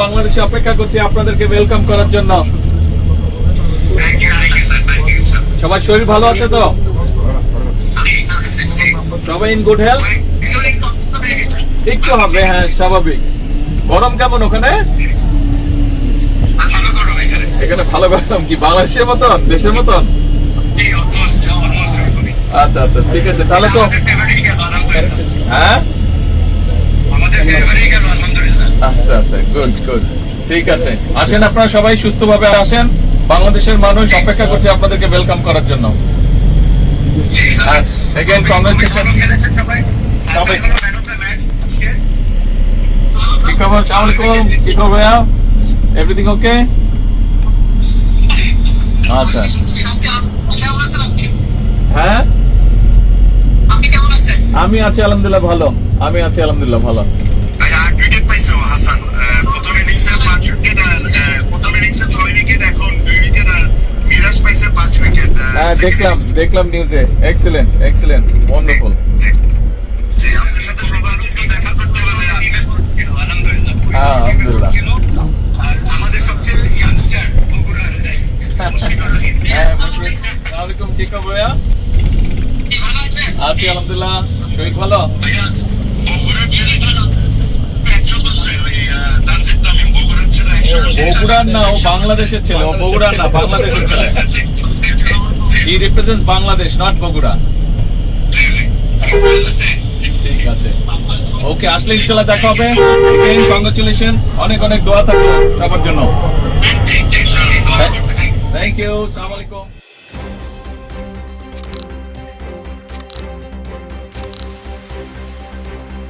বাংলাদেশে অপেক্ষা করছি আপনাদেরকে ওয়েলকাম করার জন্য। সবার শরীর ভালো আছে তো? সবাই ইন গুড হেলথ? একটু হবে, হ্যাঁ স্বাভাবিক। গরম কেমন ওখানে? এখানে ভালো গরম। কি বাংলাদেশের মতন, দেশের মতন? আচ্ছা আচ্ছা, ঠিক আছে তাহলে তো। হ্যাঁ আচ্ছা আচ্ছা, গুড গুড, ঠিক আছে। আসেন আপনারা সবাই সুস্থভাবে আসেন। বাংলাদেশের মানুষ অপেক্ষা করছে আপনাদেরকে ওয়েলকাম করার জন্য। Again, congratulations. সবাই কি খবর? আসসালামু আলাইকুম, কি খবর ভাইয়া? Everything okay? আচ্ছা, হ্যাঁ আমি আছি আলহামদুলিল্লাহ ভালো। আমি আছি আলহামদুলিল্লাহ ভালো। হ্যাঁ দেখলাম নিউজে। Excellent excellent, wonderful. হ্যাঁ আলহামদুলিল্লাহ। আসসালামাইকুম, কি খবর ভাইয়া? আছি আলহামদুলিল্লাহ। শরীর ভালো? বগুড়ার না, ও বাংলাদেশের ছেলে। ও বগুড়ার না, বাংলাদেশের ছেলে। হি রিপ্রেজেন্টস বাংলাদেশ, নট বগুড়া। ঠিক আছে, ওকে, আসলে ইনশাআল্লাহ দেখা হবে। কংগ্রাচুলেশন, অনেক অনেক দোয়া থাকলো সবার জন্য। থ্যাংক ইউ, আসসালামু আলাইকুম।